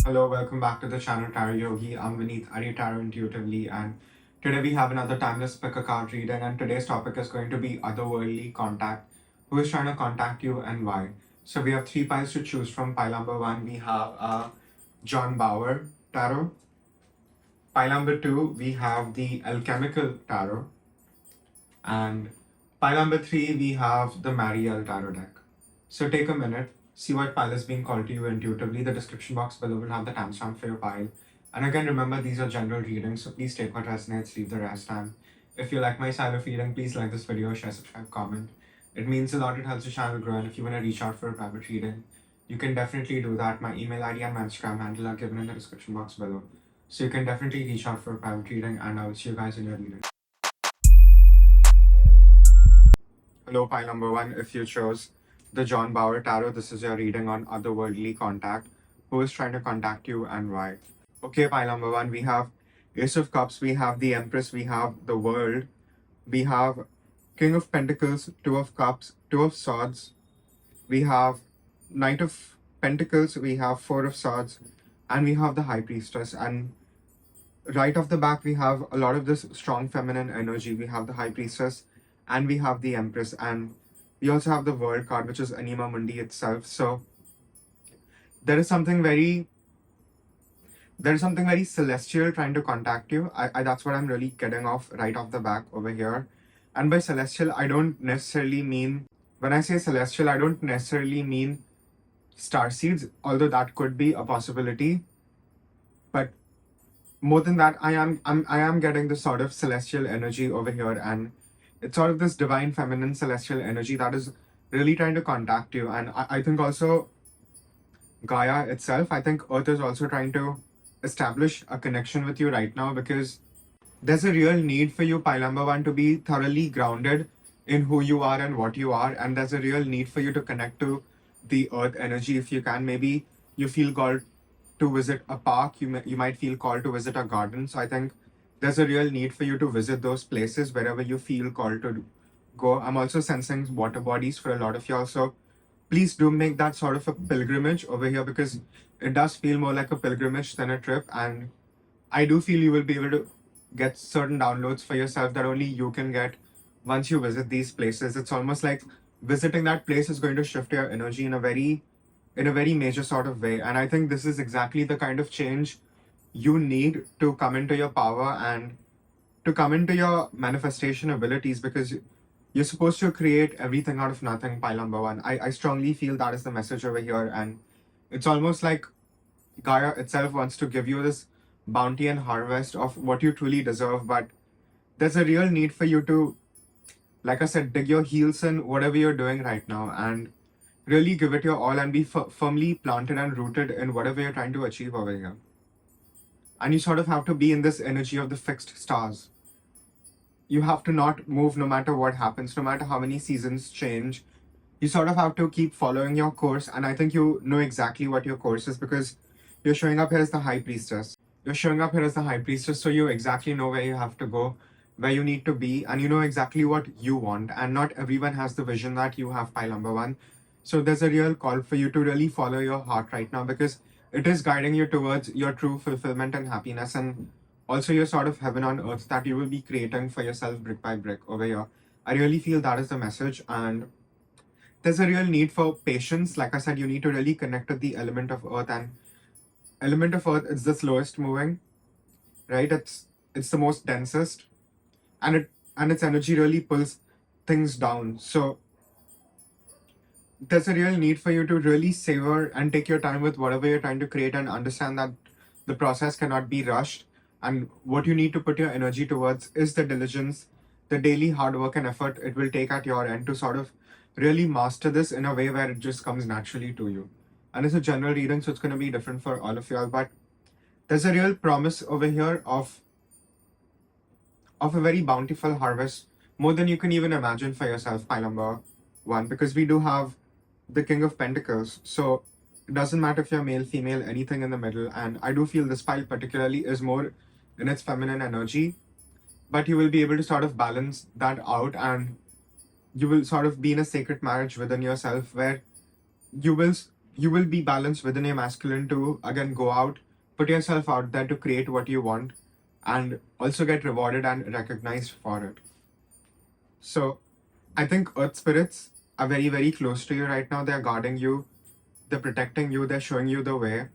Hello, welcome back to the channel Tarot Yogi. I'm Vinit, I read tarot intuitively, and today we have another timeless pick a card reading. And today's topic is going to be otherworldly contact. Who is trying to contact you and why? So we have three piles to choose from. Pile number one, we have John Bauer tarot. Pile number two, we have the alchemical tarot, and pile number three, we have the Mariel tarot deck. So take a minute, see what pile is being called to you intuitively. The description box below will have the timestamp for your pile. And again, remember, these are general readings, so please take what resonates, leave the rest. And if you like my style of reading, please like this video, share, subscribe, comment. It means a lot, it helps the channel grow. And if you want to reach out for a private reading, you can definitely do that. My email ID and my Instagram handle are given in the description box below. So you can definitely reach out for a private reading, and I will see you guys in your reading. Hello, pile number one. If you chose the John Bauer Tarot, this is your reading on otherworldly contact. Who is trying to contact you and why? Okay, pile number one, we have Ace of Cups, we have the Empress, we have the World, we have King of Pentacles, Two of Cups, Two of Swords, we have Knight of Pentacles, we have Four of Swords, and we have the High Priestess. And right off the back, we have a lot of this strong feminine energy. We have the High Priestess, and we have the Empress, and we also have the World card, which is Anima Mundi itself. So there is something very celestial trying to contact you. That's what I'm really getting off right off the back over here. And by celestial, I don't necessarily mean, when I say celestial, I don't necessarily mean star seeds, although that could be a possibility. But more than that, I am getting this sort of celestial energy over here, and it's sort of this divine feminine celestial energy that is really trying to contact you. And I think also Gaia itself, I think Earth is also trying to establish a connection with you right now, because there's a real need for you, pile number one, to be thoroughly grounded in who you are and what you are. And there's a real need for you to connect to the Earth energy if you can. Maybe you feel called to visit a park, you might feel called to visit a garden. So I think there's a real need for you to visit those places wherever you feel called to go. I'm also sensing water bodies for a lot of y'all, so please do make that sort of a pilgrimage over here, because it does feel more like a pilgrimage than a trip. And I do feel you will be able to get certain downloads for yourself that only you can get once you visit these places. It's almost like visiting that place is going to shift your energy in a very major sort of way. And I think this is exactly the kind of change you need to come into your power and to come into your manifestation abilities, because you're supposed to create everything out of nothing, pile number one. I strongly feel that is the message over here. And it's almost like Gaia itself wants to give you this bounty and harvest of what you truly deserve. But there's a real need for you to, like I said, dig your heels in whatever you're doing right now and really give it your all and be firmly planted and rooted in whatever you're trying to achieve over here. And you sort of have to be in this energy of the fixed stars. You have to not move no matter what happens, no matter how many seasons change. You sort of have to keep following your course. And I think you know exactly what your course is, because you're showing up here as the High Priestess. You're showing up here as the High Priestess, so you exactly know where you have to go, where you need to be, and you know exactly what you want. And not everyone has the vision that you have, pile number one. So there's a real call for you to really follow your heart right now, because it is guiding you towards your true fulfillment and happiness, and also your sort of heaven on earth that you will be creating for yourself brick by brick over here. I really feel that is the message. And there's a real need for patience. Like I said, you need to really connect with the element of earth, and element of earth is the slowest moving, right? It's the most densest, and its energy really pulls things down. So there's a real need for you to really savor and take your time with whatever you're trying to create, and understand that the process cannot be rushed. And what you need to put your energy towards is the diligence, the daily hard work and effort it will take at your end to sort of really master this in a way where it just comes naturally to you. And it's a general reading, so it's going to be different for all of y'all. But there's a real promise over here of a very bountiful harvest, more than you can even imagine for yourself, pile number one, because we do have the King of Pentacles. So it doesn't matter if you're male, female, anything in the middle. And I do feel this pile particularly is more in its feminine energy, but you will be able to sort of balance that out, and you will sort of be in a sacred marriage within yourself, where you will you will be balanced within your masculine to again go out, put yourself out there to create what you want, and also get rewarded and recognized for it. So I think earth spirits are very, very close to you right now. They're guarding you, they're protecting you, they're showing you the way.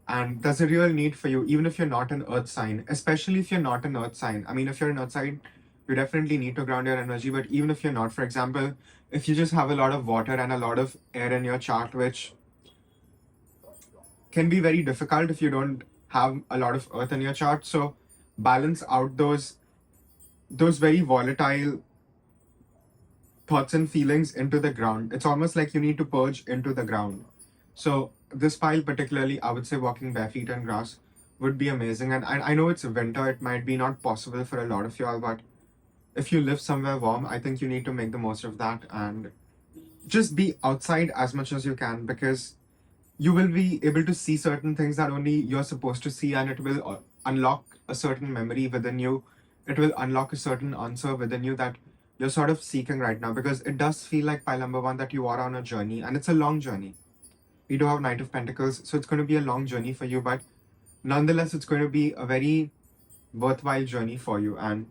And there's a real need for you, even if you're not an earth sign, especially if you're not an earth sign. I mean, if you're an earth sign, you definitely need to ground your energy. But even if you're not, for example, if you just have a lot of water and a lot of air in your chart, which can be very difficult if you don't have a lot of earth in your chart. So balance out those very volatile thoughts and feelings into the ground. It's almost like you need to purge into the ground. So this pile particularly, I would say walking bare feet on grass would be amazing. And I know it's winter, it might be not possible for a lot of y'all, but if you live somewhere warm, I think you need to make the most of that and just be outside as much as you can, because you will be able to see certain things that only you're supposed to see, and it will unlock a certain memory within you. It will unlock a certain answer within you that you're sort of seeking right now, because it does feel like pile number one that you are on a journey, and it's a long journey. We do have Knight of Pentacles, so it's going to be a long journey for you, but nonetheless, it's going to be a very worthwhile journey for you. And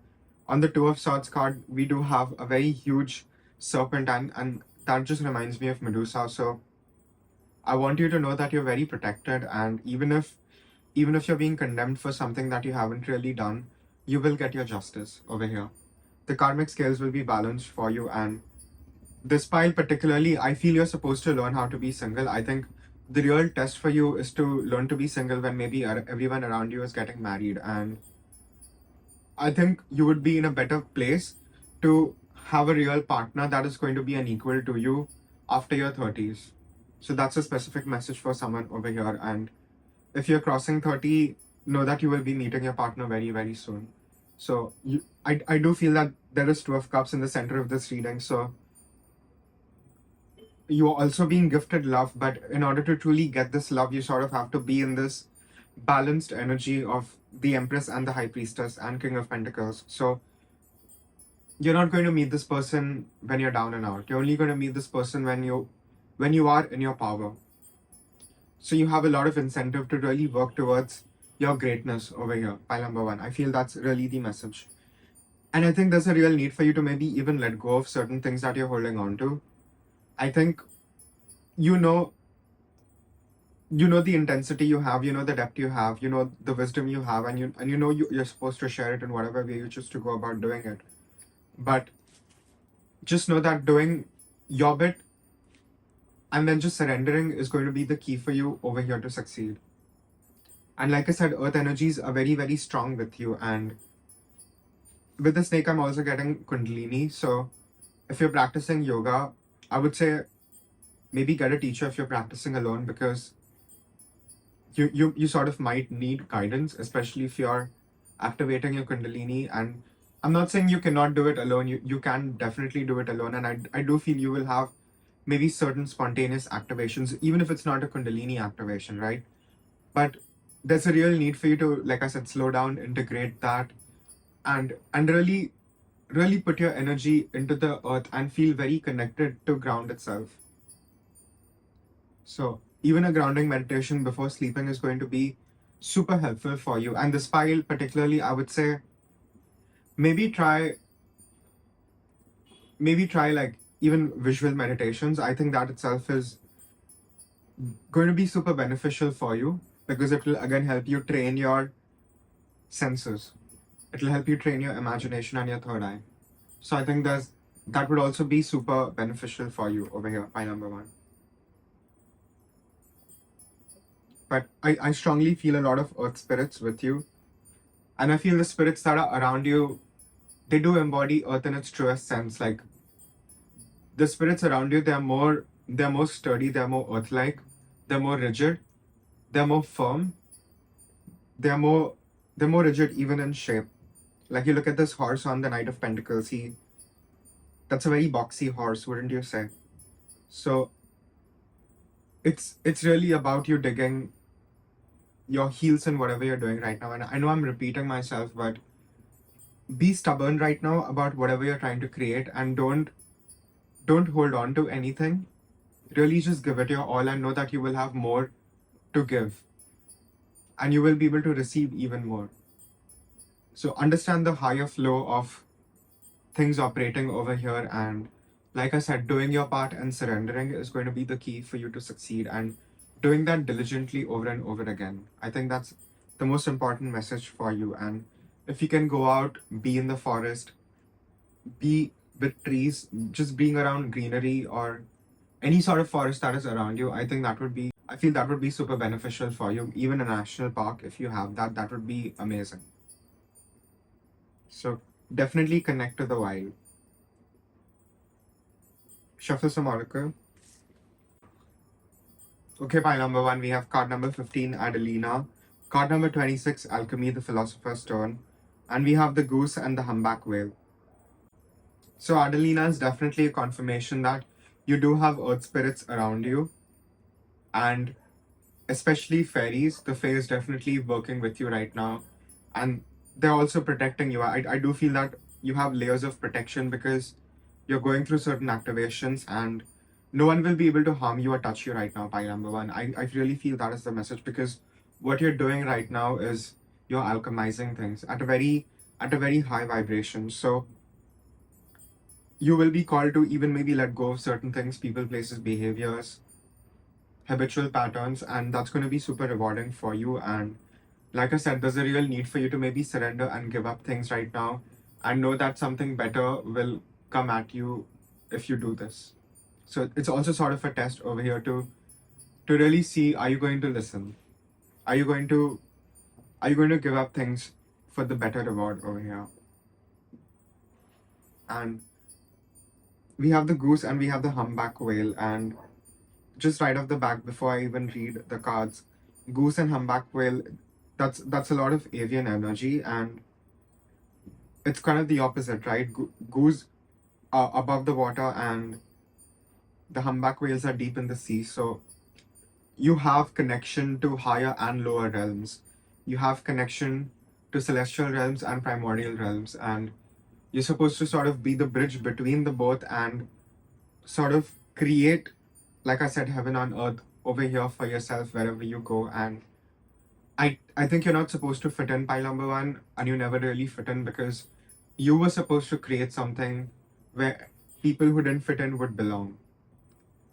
on the Two of Swords card, we do have a very huge serpent, and that just reminds me of Medusa. So I want you to know that you're very protected, and even if you're being condemned for something that you haven't really done, you will get your justice over here. The karmic scales will be balanced for you, and this pile particularly, I feel you're supposed to learn how to be single. I think the real test for you is to learn to be single when maybe everyone around you is getting married, and I think you would be in a better place to have a real partner that is going to be an equal to you after your 30s. So that's a specific message for someone over here. And if you're crossing 30, know that you will be meeting your partner very, very soon. So I do feel that there is Two of Cups in the center of this reading. So you're also being gifted love, but in order to truly get this love, you sort of have to be in this balanced energy of the Empress and the High Priestess and King of Pentacles. So you're not going to meet this person when you're down and out. You're only going to meet this person when you are in your power. So you have a lot of incentive to really work towards your greatness over here, pile number one. I feel that's really the message. And I think there's a real need for you to maybe even let go of certain things that you're holding on to. I think you know the intensity you have, you know the depth you have, you know the wisdom you have, and you know you're supposed to share it in whatever way you choose to go about doing it. But just know that doing your bit and then just surrendering is going to be the key for you over here to succeed. And like I said, earth energies are very, very strong with you. And with the snake, I'm also getting Kundalini. So if you're practicing yoga, I would say maybe get a teacher if you're practicing alone, because you sort of might need guidance, especially if you're activating your Kundalini. And I'm not saying you cannot do it alone. You can definitely do it alone. And I do feel you will have maybe certain spontaneous activations, even if it's not a Kundalini activation, right? But there's a real need for you to, like I said, slow down, integrate that, and really, really put your energy into the earth and feel very connected to ground itself. So even a grounding meditation before sleeping is going to be super helpful for you. And this pile particularly, I would say maybe try like even visual meditations. I think that itself is going to be super beneficial for you, because it will again help you train your senses. It will help you train your imagination and your third eye. So I think that would also be super beneficial for you over here, pile number one. But I strongly feel a lot of earth spirits with you. And I feel the spirits that are around you, they do embody earth in its truest sense. Like the spirits around you, they're more sturdy, they're more earth-like, they're more rigid, they're more firm, they're more rigid even in shape. Like you look at this horse on the Knight of Pentacles, that's a very boxy horse, wouldn't you say? So it's really about you digging your heels in whatever you're doing right now. And I know I'm repeating myself, but be stubborn right now about whatever you're trying to create, and don't hold on to anything really just give it your all and know that you will have more to give and you will be able to receive even more. So understand the higher flow of things operating over here, and like I said, doing your part and surrendering is going to be the key for you to succeed, and doing that diligently over and over again. I think that's the most important message for you. And if you can go out, be in the forest, be with trees, just being around greenery or any sort of forest that is around you, I think that would be, I feel that would be super beneficial for you. Even a national park, if you have that, that would be amazing. So definitely connect to the wild. Shuffle some oracle. Okay, pile number 1, we have card number 15, Adelina. Card number 26, Alchemy, the Philosopher's Stone. And we have the Goose and the Humpback Whale. So Adelina is definitely a confirmation that you do have earth spirits around you. And especially fairies, the fae is definitely working with you right now. And they're also protecting you. I do feel that you have layers of protection because you're going through certain activations and no one will be able to harm you or touch you right now, pile number 1. I really feel that is the message, because what you're doing right now is you're alchemizing things at a very high vibration. So you will be called to even maybe let go of certain things, people, places, behaviors, habitual patterns, and that's going to be super rewarding for you. And like I said, there's a real need for you to maybe surrender and give up things right now and know that something better will come at you if you do this. So it's also sort of a test over here to really see, are you going to listen? Are you going to give up things for the better reward over here? And we have the Goose and we have the Humpback Whale, and just right off the back, before I even read the cards, Goose and Humpback Whale, that's a lot of avian energy, and it's kind of the opposite, right? Goose are above the water and the humpback whales are deep in the sea. So you have connection to higher and lower realms. You have connection to celestial realms and primordial realms, and you're supposed to sort of be the bridge between the both and sort of create, like I said, heaven on earth over here for yourself wherever you go. And I think you're not supposed to fit in, pile number 1, and you never really fit in because you were supposed to create something where people who didn't fit in would belong.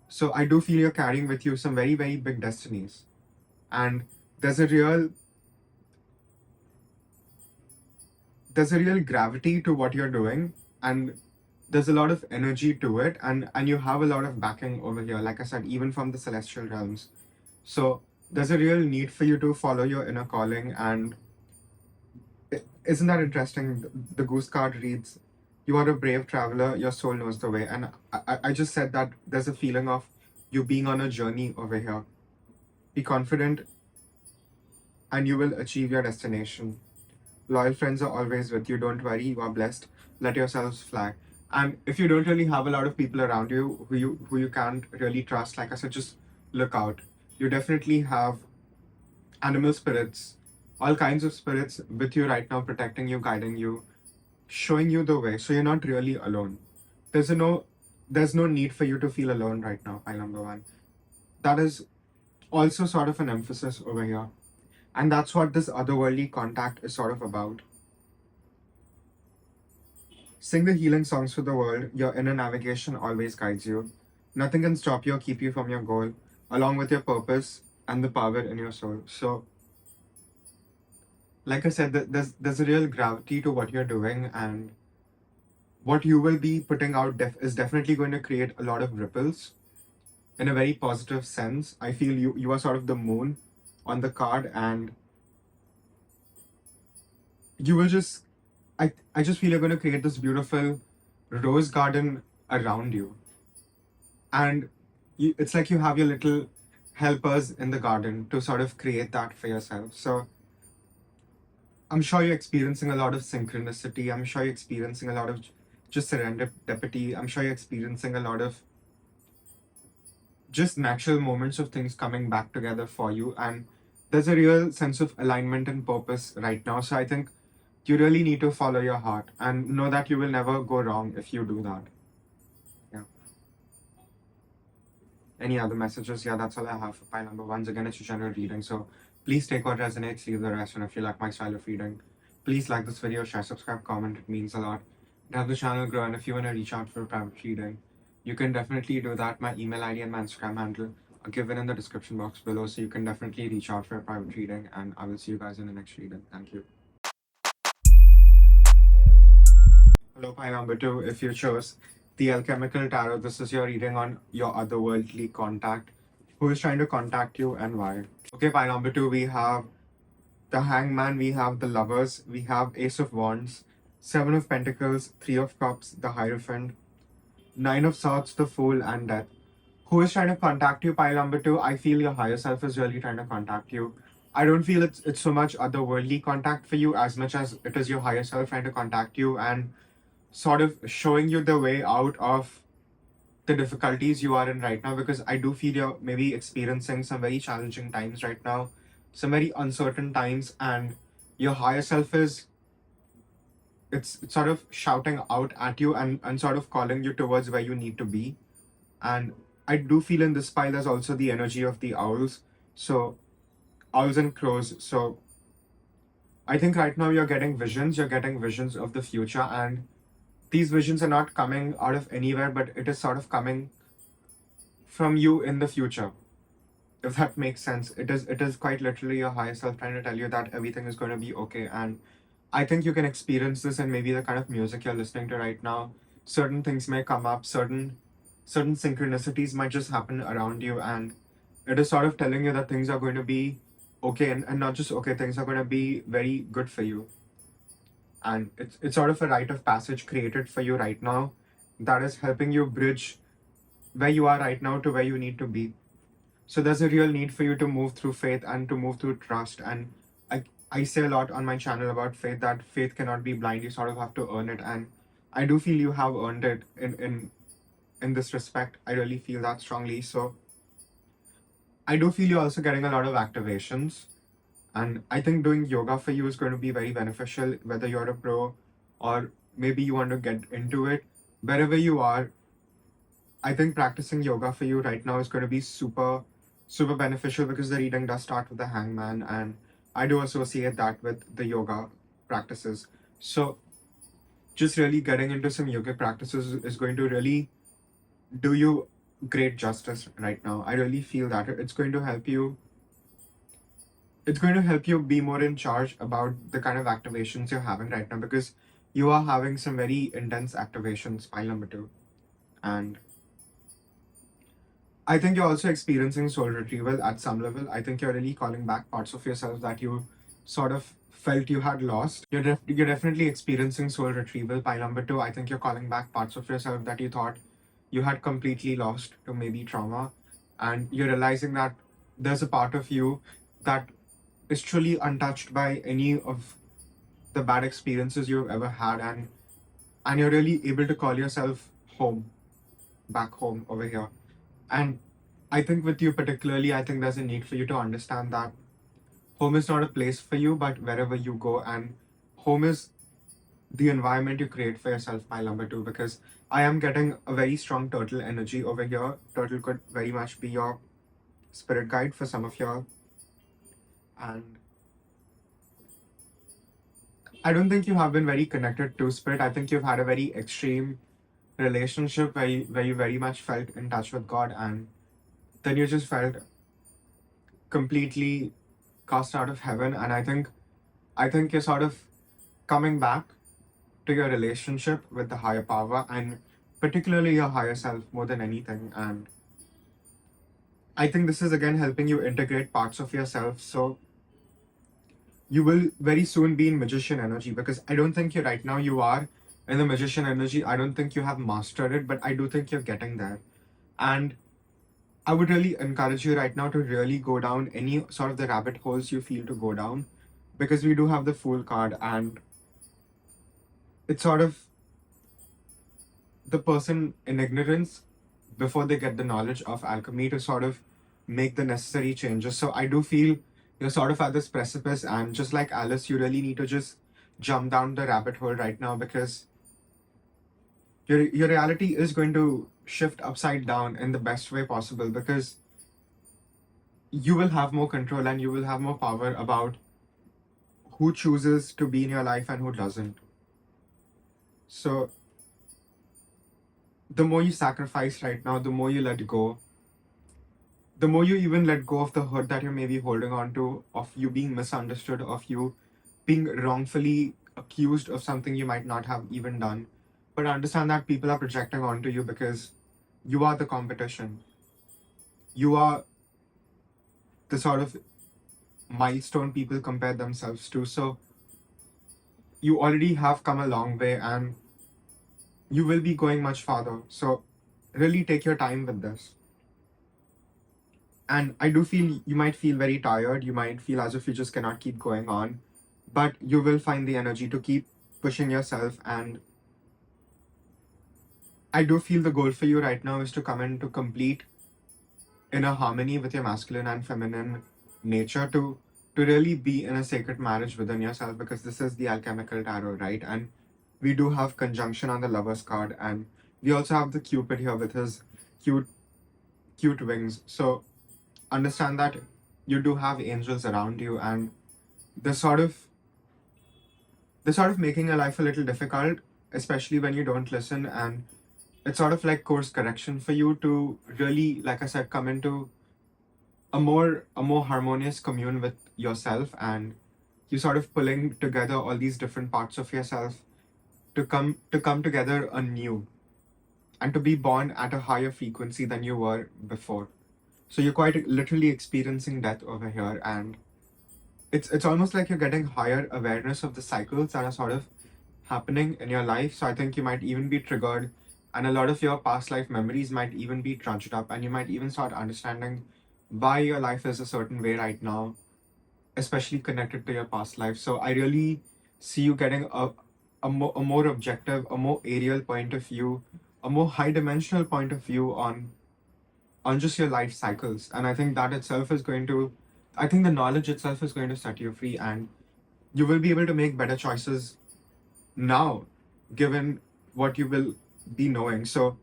So I do feel you're carrying with you some very, very big destinies. And there's a real gravity to what you're doing, and there's a lot of energy to it, and you have a lot of backing over here, like I said, even from the celestial realms. So there's a real need for you to follow your inner calling. And isn't that interesting? The Goose card reads, you are a brave traveler, your soul knows the way. And I just said that there's a feeling of you being on a journey over here. Be confident and you will achieve your destination. Loyal friends are always with you. Don't worry, you are blessed. Let yourselves fly. And if you don't really have a lot of people around you who you can't really trust, like I said, just look out. You definitely have animal spirits, all kinds of spirits with you right now, protecting you, guiding you, showing you the way. So you're not really alone. There's no need for you to feel alone right now, pile number 1. That is also sort of an emphasis over here. And that's what this otherworldly contact is sort of about. Sing the healing songs for the world. Your inner navigation always guides you. Nothing can stop you or keep you from your goal, along with your purpose and the power in your soul. So, like I said, there's a real gravity to what you're doing, and what you will be putting out is definitely going to create a lot of ripples in a very positive sense. I feel you are sort of the moon on the card, and you will just I just feel you're going to create this beautiful rose garden around you, and it's like you have your little helpers in the garden to sort of create that for yourself. So I'm sure you're experiencing a lot of synchronicity. I'm sure you're experiencing a lot of just serendipity. I'm sure you're experiencing a lot of just natural moments of things coming back together for you, and there's a real sense of alignment and purpose right now. So I think you really need to follow your heart and know that you will never go wrong if you do that. Yeah. any other messages. Yeah, that's all I have for pile number. Once again, it's a general reading, so please take what resonates, leave the rest. And if you like my style of reading, please like this video, share, subscribe, comment. It means a lot. It helps the channel grow. And if you want to reach out for a private reading, you can definitely do that. My email ID and my Instagram handle are given in the description box below, so you can definitely reach out for a private reading. And I will see you guys in the next reading. Thank you. Hello, pile number 2. If you chose the Alchemical Tarot, this is your reading on your otherworldly contact. Who is trying to contact you and why? Okay, pile number 2, we have the Hangman, we have the Lovers, we have Ace of Wands, Seven of Pentacles, Three of Cups, the Hierophant, Nine of Swords, the Fool, and Death. Who is trying to contact you, pile number 2? I feel your higher self is really trying to contact you. I don't feel it's so much otherworldly contact for you as much as it is your higher self trying to contact you and sort of showing you the way out of the difficulties you are in right now, because I do feel you're maybe experiencing some very challenging times right now, some very uncertain times, and your higher self is it's sort of shouting out at you and sort of calling you towards where you need to be. And I do feel in this pile there's also the energy of the owls. So owls and crows. So I think right now you're getting visions of the future, and these visions are not coming out of anywhere, but it is sort of coming from you in the future. If that makes sense. It is quite literally your higher self trying to tell you that everything is going to be okay. And I think you can experience this in maybe the kind of music you're listening to right now. Certain things may come up, certain synchronicities might just happen around you, and it is sort of telling you that things are going to be okay, and not just okay, things are going to be very good for you. And it's sort of a rite of passage created for you right now that is helping you bridge where you are right now to where you need to be. So there's a real need for you to move through faith and to move through trust. And I say a lot on my channel about faith, that faith cannot be blind. You sort of have to earn it. And I do feel you have earned it in this respect. I really feel that strongly. So I do feel you're also getting a lot of activations. And I think doing yoga for you is going to be very beneficial, whether you're a pro or maybe you want to get into it. Wherever you are, I think practicing yoga for you right now is going to be super, super beneficial, because the reading does start with the Hangman, and I do associate that with the yoga practices. So just really getting into some yoga practices is going to really do you great justice right now. I really feel that it's going to help you. It's going to help you be more in charge about the kind of activations you're having right now, because you are having some very intense activations, pile number 2. And I think you're also experiencing soul retrieval at some level. I think you're really calling back parts of yourself that you sort of felt you had lost. You're definitely experiencing soul retrieval, pile number 2. I think you're calling back parts of yourself that you thought you had completely lost to maybe trauma. And you're realizing that there's a part of you that is truly untouched by any of the bad experiences you've ever had. And you're really able to call yourself home, back home over here. And I think with you particularly, I think there's a need for you to understand that home is not a place for you, but wherever you go. And home is the environment you create for yourself, pile number 2, because I am getting a very strong turtle energy over here. Turtle could very much be your spirit guide for some of y'all. And I don't think you have been very connected to spirit. I think you've had a very extreme relationship where you very much felt in touch with God, and then you just felt completely cast out of heaven. And I think you're sort of coming back to your relationship with the higher power, and particularly your higher self more than anything. And I think this is again helping you integrate parts of yourself. So you will very soon be in magician energy, because I don't think right now you are in the magician energy. I don't think you have mastered it, but I do think you're getting there. And I would really encourage you right now to really go down any sort of the rabbit holes you feel to go down, because we do have the Fool card, and it's sort of the person in ignorance before they get the knowledge of alchemy to sort of make the necessary changes. So I do feel you're sort of at this precipice, and just like Alice, you really need to just jump down the rabbit hole right now, because your reality is going to shift upside down in the best way possible, because you will have more control and you will have more power about who chooses to be in your life and who doesn't. So the more you sacrifice right now, the more you let go, the more you even let go of the hurt that you're maybe holding on to, of you being misunderstood, of you being wrongfully accused of something you might not have even done. But understand that people are projecting onto you because you are the competition. You are the sort of milestone people compare themselves to. So you already have come a long way and you will be going much farther. So really take your time with this. And I do feel you might feel very tired. You might feel as if you just cannot keep going on, but you will find the energy to keep pushing yourself. And I do feel the goal for you right now is to come into complete inner harmony with your masculine and feminine nature, to really be in a sacred marriage within yourself, because this is the alchemical tarot, right? And we do have conjunction on the Lover's card, and we also have the Cupid here with his cute wings. So understand that you do have angels around you, and they're sort of making your life a little difficult, especially when you don't listen. And it's sort of like course correction for you to really, like I said, come into a more harmonious commune with yourself, and you sort of pulling together all these different parts of yourself to come together anew, and to be born at a higher frequency than you were before. So you're quite literally experiencing death over here, and it's almost like you're getting higher awareness of the cycles that are sort of happening in your life. So I think you might even be triggered, and a lot of your past life memories might even be trudged up, and you might even start understanding why your life is a certain way right now, especially connected to your past life. So I really see you getting a more objective, a more aerial point of view, a more high dimensional point of view on just your life cycles. And I think that itself is going to, I think the knowledge itself is going to set you free, and you will be able to make better choices now, given what you will be knowing. So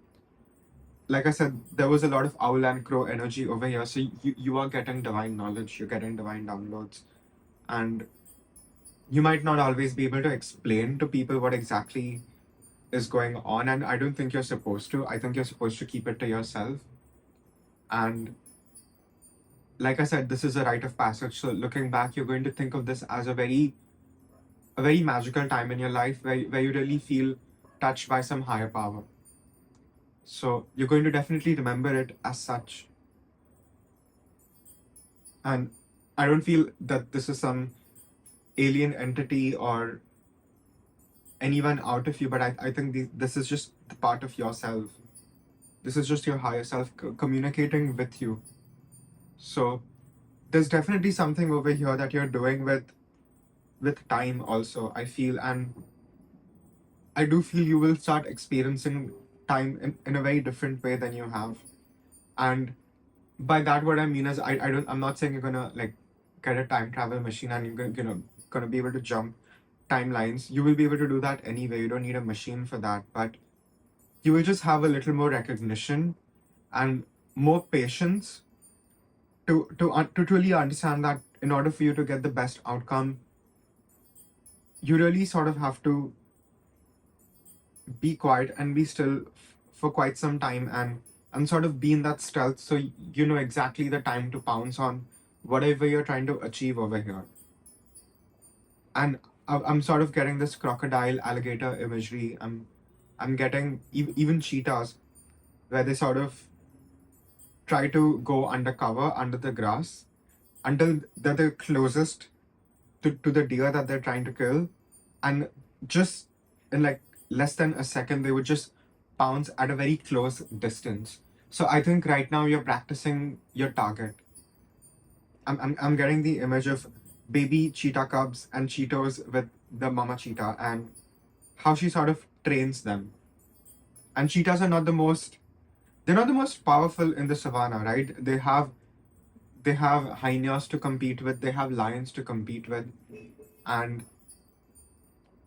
like I said, there was a lot of owl and crow energy over here. So you are getting divine knowledge, you're getting divine downloads, and you might not always be able to explain to people what exactly is going on. And I don't think you're supposed to. I think you're supposed to keep it to yourself. And like I said, this is a rite of passage. So looking back, you're going to think of this as a very magical time in your life where you really feel touched by some higher power. So you're going to definitely remember it as such. And I don't feel that this is some alien entity or anyone out of you, but I think this is just the part of yourself. This is just your higher self communicating with you. So there's definitely something over here that you're doing with time also, I feel. And I do feel you will start experiencing time in a very different way than you have. And by that, what I mean is, I'm not saying you're gonna like get a time travel machine and you're gonna be able to jump timelines. You will be able to do that anyway. You don't need a machine for that, but you will just have a little more recognition and more patience to truly understand that in order for you to get the best outcome, you really sort of have to be quiet and be still for quite some time, and sort of be in that stealth, so you know exactly the time to pounce on whatever you're trying to achieve over here. And I'm sort of getting this crocodile alligator imagery. I'm getting even cheetahs, where they sort of try to go undercover under the grass until they're the closest to the deer that they're trying to kill, and just in like less than a second they would just pounce at a very close distance. So I think right now you're practicing your target. I'm getting the image of baby cheetah cubs and cheetos with the mama cheetah, and how she sort of trains them. And cheetahs are not the most, they're not the most powerful in the savannah, right? They have hyenas to compete with, they have lions to compete with, and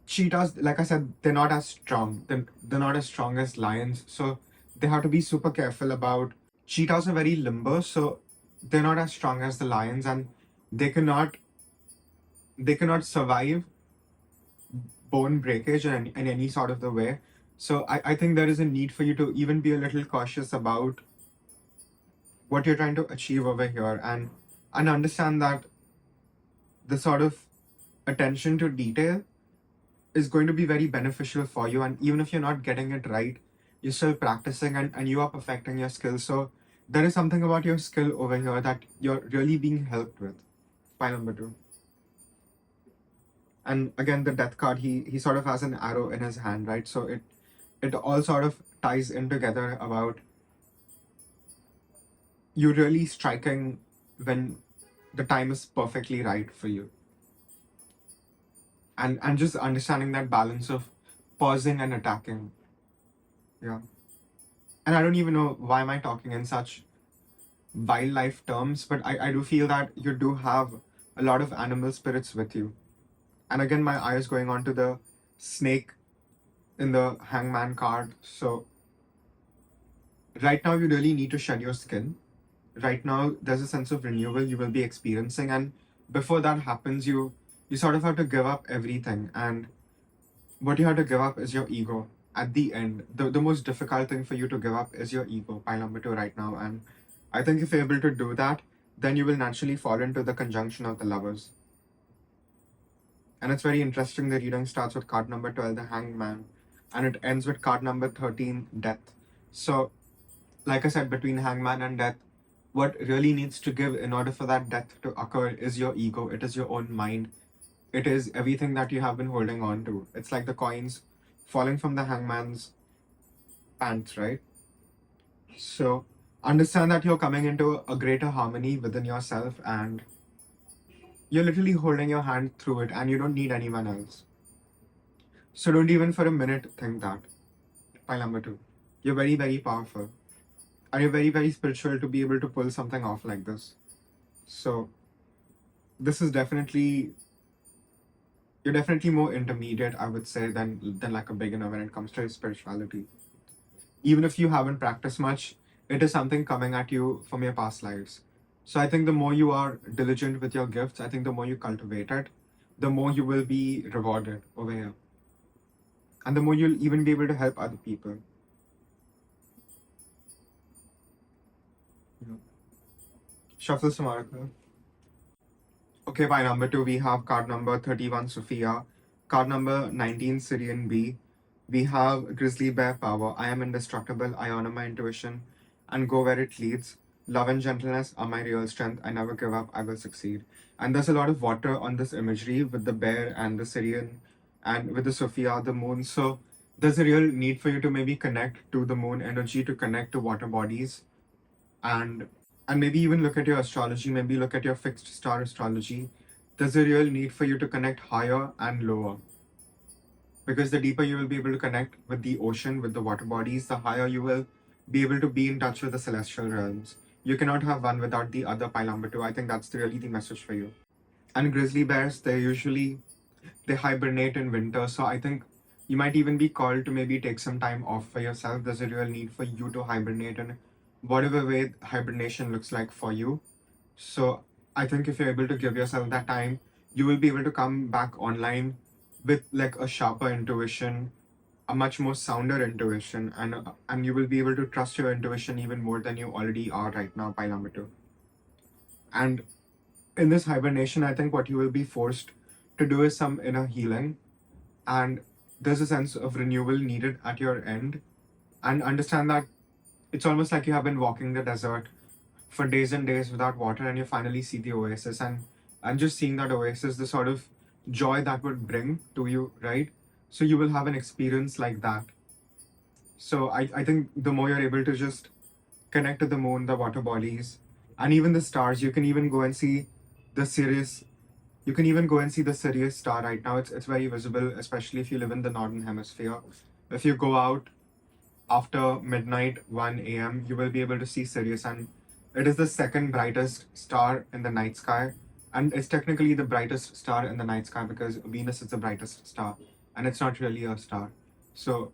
cheetahs, like I said, they're not as strong. They're not as strong as lions. So they have to be super careful about. Cheetahs are very limber, so they're not as strong as the lions, and they cannot they cannot survive bone breakage in any sort of the way. So I think there is a need for you to even be a little cautious about what you're trying to achieve over here, and understand that the sort of attention to detail is going to be very beneficial for you. And even if you're not getting it right, you're still practicing, and you are perfecting your skills. So there is something about your skill over here that you're really being helped with. Pile number 2. And again, the death card, he sort of has an arrow in his hand, right? So it all sort of ties in together about you really striking when the time is perfectly right for you. And just understanding that balance of pausing and attacking. Yeah. And I don't even know why am I talking in such wildlife terms, but I do feel that you do have a lot of animal spirits with you. And again, my eye is going on to the snake in the hangman card. So right now you really need to shed your skin. Right now there's a sense of renewal you will be experiencing, and before that happens, you sort of have to give up everything. And what you have to give up is your ego. At the end, the most difficult thing for you to give up is your ego, pile number 2 right now. And I think if you're able to do that, then you will naturally fall into the conjunction of the lovers. And it's very interesting, the reading starts with card number 12, the hangman, and it ends with card number 13, death. So like I said, between hangman and death, what really needs to give in order for that death to occur is your ego. It is your own mind. It is everything that you have been holding on to. It's like the coins falling from the hangman's pants, right? So understand that you're coming into a greater harmony within yourself, and you're literally holding your hand through it, and you don't need anyone else. So don't even for a minute think that. Pile number 2. You're very, very powerful. And you're very, very spiritual to be able to pull something off like this. So this is definitely, you're definitely more intermediate, I would say, than like a beginner when it comes to spirituality. Even if you haven't practiced much, it is something coming at you from your past lives. So I think the more you are diligent with your gifts, I think the more you cultivate it, the more you will be rewarded over here. And the more you'll even be able to help other people. Yeah. Shuffle some oracle. Okay, by number 2, we have card number 31, Sophia. Card number 19, Syrian B. We have Grizzly Bear Power. I am indestructible. I honor my intuition and go where it leads. Love and gentleness are my real strength. I never give up. I will succeed. And there's a lot of water on this imagery with the bear and the Syrian and with the Sophia, the moon. So there's a real need for you to maybe connect to the moon energy, to connect to water bodies, and maybe even look at your astrology, maybe look at your fixed star astrology. There's a real need for you to connect higher and lower. Because the deeper you will be able to connect with the ocean, with the water bodies, the higher you will be able to be in touch with the celestial realms. You cannot have one without the other, pile number 2. I think that's really the message for you. And grizzly bears, they hibernate in winter. So I think you might even be called to maybe take some time off for yourself. There's a real need for you to hibernate in whatever way hibernation looks like for you. So I think if you're able to give yourself that time, you will be able to come back online with like a sharper intuition, a much more sounder intuition, and you will be able to trust your intuition even more than you already are right now, pile number 2. And in this hibernation, I think what you will be forced to do is some inner healing, and there's a sense of renewal needed at your end. And understand that it's almost like you have been walking the desert for days and days without water, and you finally see the oasis, and just seeing that oasis, the sort of joy that would bring to you, right? So you will have an experience like that. So I think the more you're able to just connect to the moon, the water bodies, and even the stars, you can even go and see the Sirius. You can even go and see the Sirius star right now. It's very visible, especially if you live in the northern hemisphere. If you go out after midnight 1 a.m., you will be able to see Sirius, and it is the second brightest star in the night sky, and it's technically the brightest star in the night sky because Venus is the brightest star. and it's not really a star. So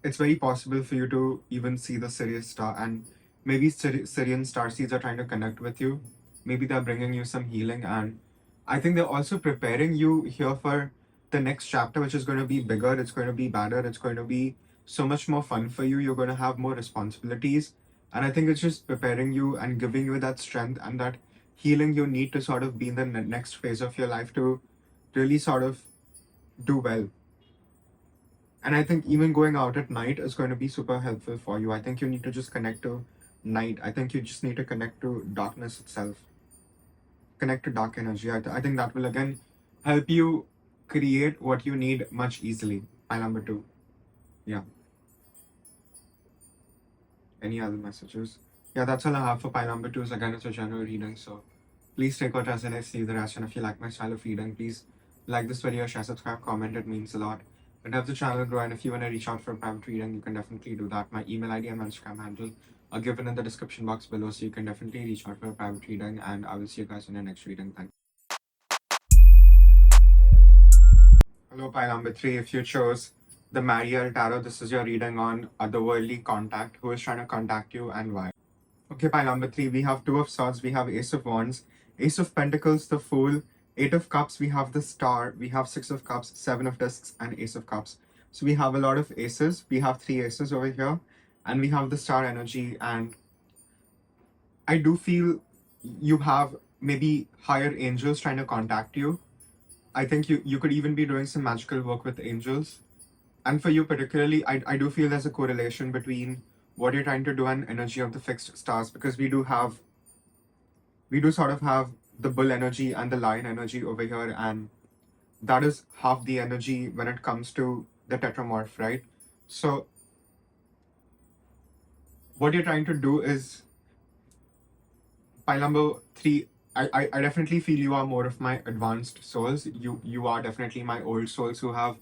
it's very possible for you to even see the Sirius star, and maybe Syrian star seeds are trying to connect with you. Maybe they're bringing you some healing, and I think they're also preparing you here for the next chapter, which is going to be bigger. It's going to be better. It's going to be so much more fun for you. You're going to have more responsibilities, and I think it's just preparing you and giving you that strength and that healing you need to sort of be in the next phase of your life to really sort of do well. And I think even going out at night is going to be super helpful for you. I think you need to just connect to night. I think you just need to connect to darkness itself, connect to dark energy. I think that will again help you create what you need much easily. Pile number 2. Yeah. Any other messages? Yeah, that's all I have for pile number 2. Again, it's a general reading, so please take what resonates, leave the rest. And if you like my style of reading, please like this video, share, subscribe, comment. It means a lot. It helps the channel grow. And if you want to reach out for a private reading, you can definitely do that. My email ID and my Instagram handle are given in the description box below, so you can definitely reach out for a private reading. And I will see you guys in the next reading. Thank you. Hello, pile number 3. If you chose the Mariel Tarot, this is your reading on otherworldly contact. Who is trying to contact you and why? Okay, pile number 3, we have 2 of Swords, we have Ace of Wands, Ace of Pentacles, the Fool, 8 of Cups, we have the Star, we have 6 of Cups, 7 of Discs, and Ace of Cups. So we have a lot of aces. We have 3 aces over here, and we have the Star energy. And I do feel you have maybe higher angels trying to contact you. I think you could even be doing some magical work with angels. And for you particularly, I do feel there's a correlation between what you're trying to do and energy of the fixed stars, because we do sort of have the bull energy and the lion energy over here, and that is half the energy when it comes to the tetramorph, right? So what you're trying to do is, pile number 3, I definitely feel you are more of my advanced souls. You are definitely my old souls who have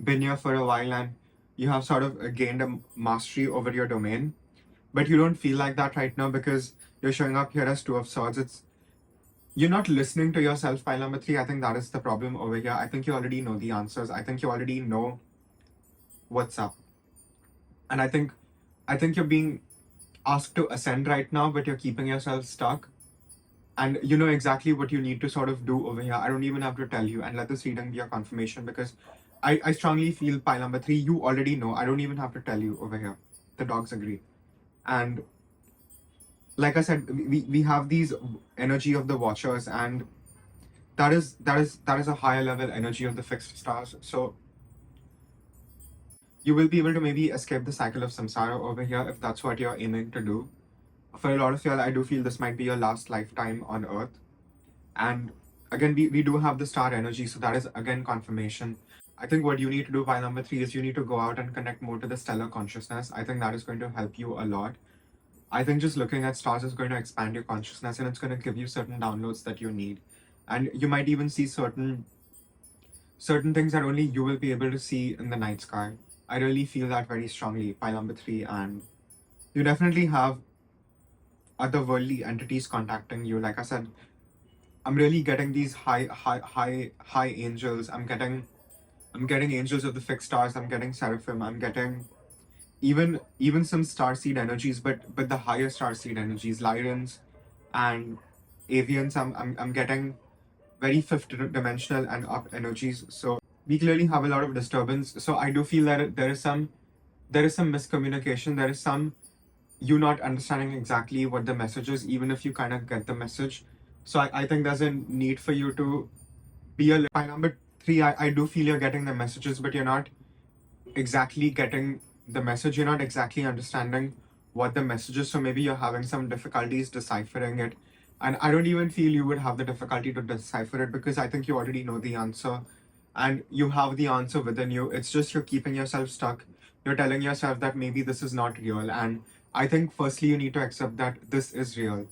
been here for a while, and you have sort of gained a mastery over your domain. But you don't feel like that right now because you're showing up here as 2 of Swords. You're not listening to yourself, pile number 3. I think that is the problem over here. I think you already know the answers. I think you already know what's up. And I think you're being asked to ascend right now, but you're keeping yourself stuck. And you know exactly what you need to sort of do over here. I don't even have to tell you. And let this reading be a confirmation, because I strongly feel, pile number 3, you already know. I don't even have to tell you over here. The dogs agree. And like I said, we have these energy of the Watchers, and that is a higher level energy of the fixed stars. So you will be able to maybe escape the cycle of samsara over here if that's what you're aiming to do. For a lot of y'all, I do feel this might be your last lifetime on Earth. And again, we do have the star energy, so that is again confirmation. I think what you need to do, pile number 3, is you need to go out and connect more to the stellar consciousness. I think that is going to help you a lot. I think just looking at stars is going to expand your consciousness, and it's going to give you certain downloads that you need. And you might even see certain things that only you will be able to see in the night sky. I really feel that very strongly, pile number 3. And you definitely have otherworldly entities contacting you. Like I said, I'm really getting these high angels. I'm getting angels of the fixed stars. I'm getting seraphim. I'm getting even some starseed energies, but the higher starseed energies, Lyrans and Avians. I'm getting very fifth dimensional and up energies. So we clearly have a lot of disturbance. So I do feel that there is some miscommunication. There is some you not understanding exactly what the message is, even if you kind of get the message. So I think there's a need for you to be a pile number 3. I do feel you're getting the messages, but you're not exactly getting the message. You're not exactly understanding what the message is. So maybe you're having some difficulties deciphering it. And I don't even feel you would have the difficulty to decipher it, because I think you already know the answer and you have the answer within you. It's just you're keeping yourself stuck. You're telling yourself that maybe this is not real. And I think firstly you need to accept that this is real.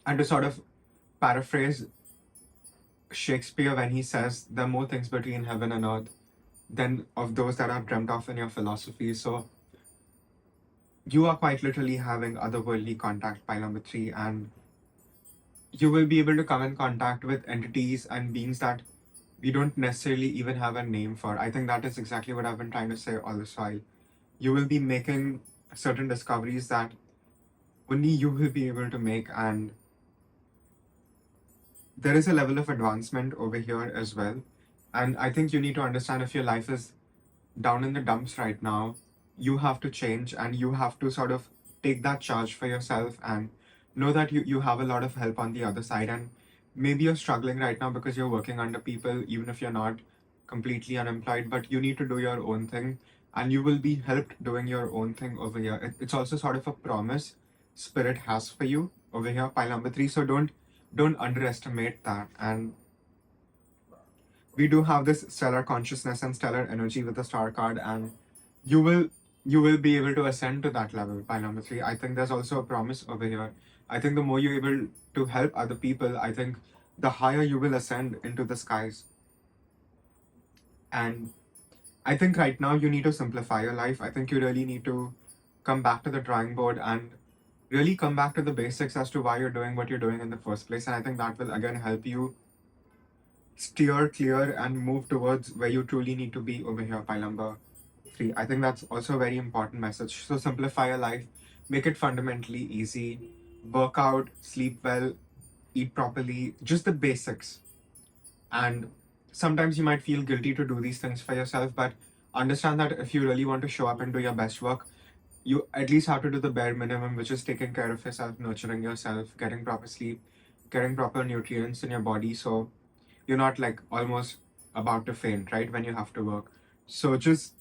And to sort of paraphrase Shakespeare when he says, there are more things between heaven and earth than of those that are dreamt of in your philosophy. So you are quite literally having otherworldly contact, pile number 3, and you will be able to come in contact with entities and beings that we don't necessarily even have a name for. I think that is exactly what I've been trying to say all this while. You will be making certain discoveries that only you will be able to make, and there is a level of advancement over here as well. And I think you need to understand, if your life is down in the dumps right now, you have to change, and you have to sort of take that charge for yourself and know that you have a lot of help on the other side. And maybe you're struggling right now because you're working under people, even if you're not completely unemployed, but you need to do your own thing, and you will be helped doing your own thing over here. It's also sort of a promise spirit has for you over here, pile number 3. So don't underestimate that. And we do have this stellar consciousness and stellar energy with the star card, and you will you will be able to ascend to that level by number 3. I think there's also a promise over here. I think the more you're able to help other people, I think the higher you will ascend into the skies. And I think right now you need to simplify your life. I think you really need to come back to the drawing board and really come back to the basics as to why you're doing what you're doing in the first place. And I think that will again help you steer clear and move towards where you truly need to be over here, pile number 3. I think that's also a very important message. So simplify your life, make it fundamentally easy, work out, sleep well, eat properly, just the basics. And sometimes you might feel guilty to do these things for yourself, but understand that if you really want to show up and do your best work, you at least have to do the bare minimum, which is taking care of yourself, nurturing yourself, getting proper sleep, getting proper nutrients in your body, so you're not like almost about to faint, right, when you have to work. So just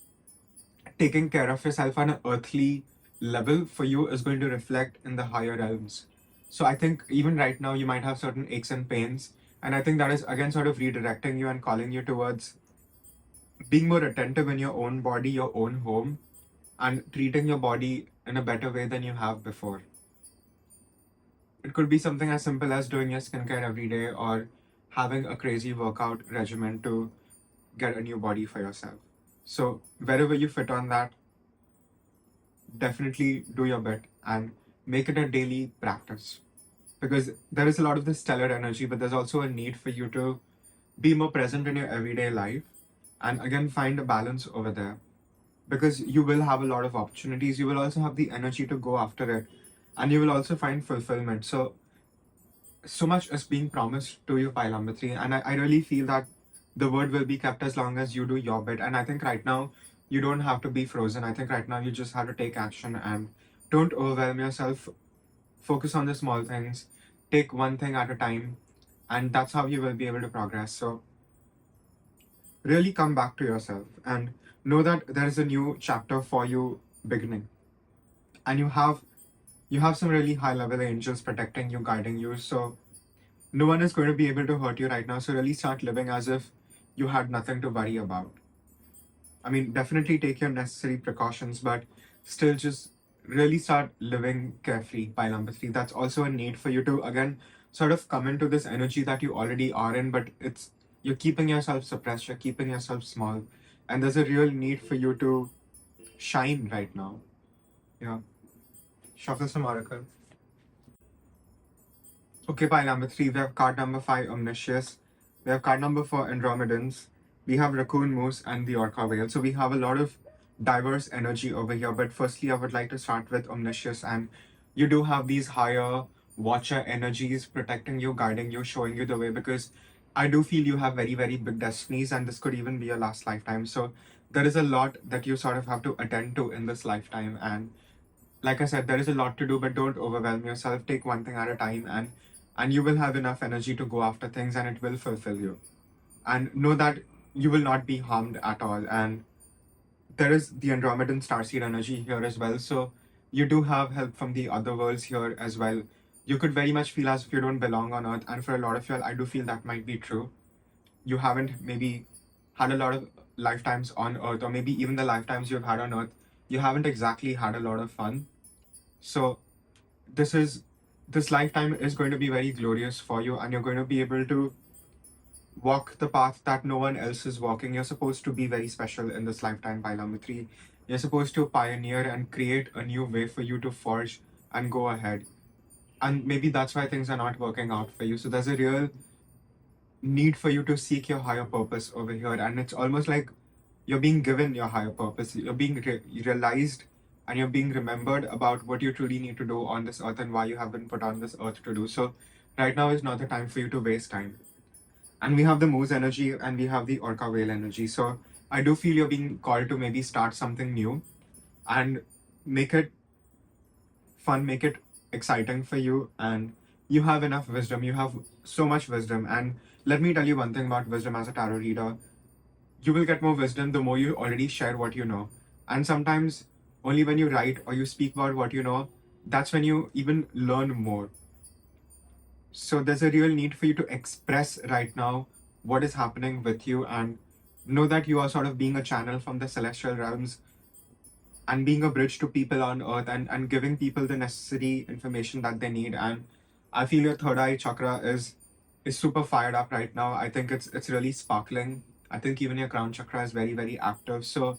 taking care of yourself on an earthly level for you is going to reflect in the higher realms. So I think even right now you might have certain aches and pains, and I think that is again sort of redirecting you and calling you towards being more attentive in your own body, your own home, and treating your body in a better way than you have before. It could be something as simple as doing your skincare every day, or having a crazy workout regimen to get a new body for yourself. So wherever you fit on that, definitely do your bit and make it a daily practice, because there is a lot of this stellar energy, but there's also a need for you to be more present in your everyday life and again find a balance over there, because you will have a lot of opportunities. You will also have the energy to go after it, and you will also find fulfillment. So much is being promised to you, pile number 3, and I really feel that the word will be kept as long as you do your bit. And I think right now you don't have to be frozen. I think right now you just have to take action and don't overwhelm yourself. Focus on the small things, take one thing at a time, and that's how you will be able to progress. So really come back to yourself and know that there is a new chapter for you beginning, and you have some really high level angels protecting you, guiding you. So no one is going to be able to hurt you right now. So really start living as if you had nothing to worry about. I mean, definitely take your necessary precautions, but still just really start living carefree by number 3. That's also a need for you to again sort of come into this energy that you already are in, but you're keeping yourself suppressed, you're keeping yourself small, and there's a real need for you to shine right now. Yeah. Shuffle some oracle. Okay, pile number 3, we have card number 5, Omniscience. We have card number 4, Andromedans. We have Raccoon Moose and the Orca Whale. So we have a lot of diverse energy over here. But firstly, I would like to start with Omniscience. And you do have these higher watcher energies protecting you, guiding you, showing you the way. Because I do feel you have very, very big destinies, and this could even be your last lifetime. So there is a lot that you sort of have to attend to in this lifetime. And like I said, there is a lot to do, but don't overwhelm yourself. Take one thing at a time, and you will have enough energy to go after things, and it will fulfill you. And know that you will not be harmed at all. And there is the Andromedan starseed energy here as well. So you do have help from the other worlds here as well. You could very much feel as if you don't belong on Earth, and for a lot of you, I do feel that might be true. You haven't maybe had a lot of lifetimes on Earth, or maybe even the lifetimes you've had on Earth, you haven't exactly had a lot of fun. So this lifetime is going to be very glorious for you, and you're going to be able to walk the path that no one else is walking. You're supposed to be very special in this lifetime, pile number 3. You're supposed to pioneer and create a new way for you to forge and go ahead. And maybe that's why things are not working out for you. So there's a real need for you to seek your higher purpose over here. And it's almost like you're being given your higher purpose. You're being realized, and you're being remembered about what you truly need to do on this earth and why you have been put on this earth to do. So right now is not the time for you to waste time. And we have the moose energy and we have the orca whale energy. So I do feel you're being called to maybe start something new and make it fun, make it exciting for you. And you have enough wisdom. You have so much wisdom. And let me tell you one thing about wisdom as a tarot reader. You will get more wisdom the more you already share what you know. And sometimes only when you write or you speak about what you know, that's when you even learn more. So there's a real need for you to express right now what is happening with you, and know that you are sort of being a channel from the celestial realms and being a bridge to people on earth, and giving people the necessary information that they need. And I feel your third eye chakra is super fired up right now. I think it's really sparkling. I think even your crown chakra is very, very active. So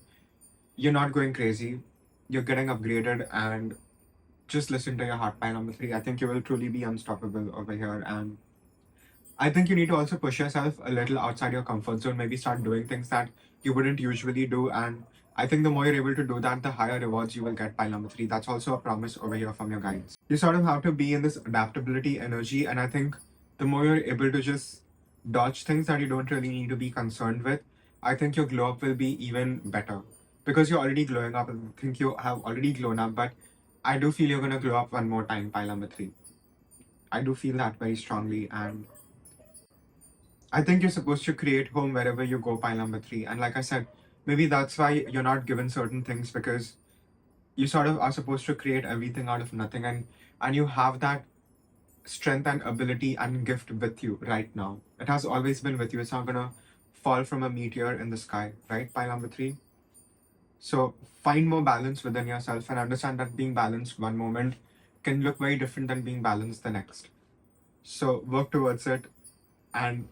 you're not going crazy. You're getting upgraded, and just listen to your heart pile number 3. I think you will truly be unstoppable over here. And I think you need to also push yourself a little outside your comfort zone, maybe start doing things that you wouldn't usually do. And I think the more you're able to do that, the higher rewards you will get. Pile number 3. That's also a promise over here from your guides. You sort of have to be in this adaptability energy. And I think the more you're able to just dodge things that you don't really need to be concerned with, I think your glow up will be even better. Because you're already glowing up, and I think you have already glown up, but I do feel you're going to glow up one more time, pile number 3. I do feel that very strongly. And I think you're supposed to create home wherever you go, pile number 3. And like I said, maybe that's why you're not given certain things, because you sort of are supposed to create everything out of nothing. And you have that strength and ability and gift with you right now. It has always been with you. It's not gonna fall from a meteor in the sky, right? Pile number 3. So find more balance within yourself and understand that being balanced one moment can look very different than being balanced the next. So work towards it, and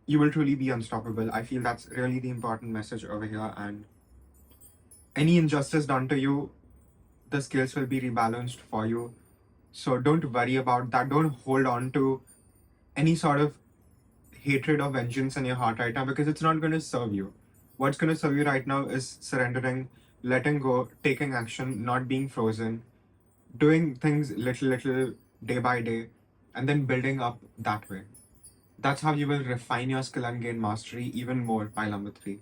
you will truly be unstoppable. I feel that's really the important message over here. And any injustice done to you, the scales will be rebalanced for you. So don't worry about that. Don't hold on to any sort of hatred or vengeance in your heart right now, because it's not going to serve you. What's going to serve you right now is surrendering, letting go, taking action, not being frozen, doing things little, day by day, and then building up that way. That's how you will refine your skill and gain mastery even more, pile number 3.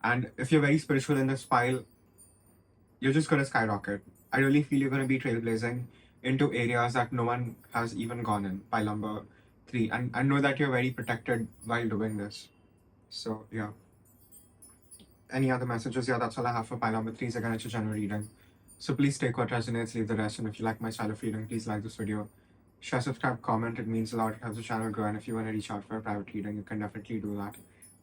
And if you're very spiritual in this pile, you're just going to skyrocket. I really feel you're going to be trailblazing into areas that no one has even gone in, pile number 3. And I know that you're very protected while doing this. So, yeah. Any other messages? Yeah, that's all I have for pile number 3. Again, it's a general reading. So please take what resonates, leave the rest. And if you like my style of reading, please like this video. Share, subscribe, comment. It means a lot. It helps the channel grow. And if you want to reach out for a private reading, you can definitely do that.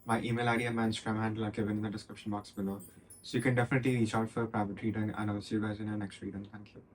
My email ID and my Instagram handle are given in the description box below. So you can definitely reach out for a private reading, and I'll see you guys in your next reading. Thank you.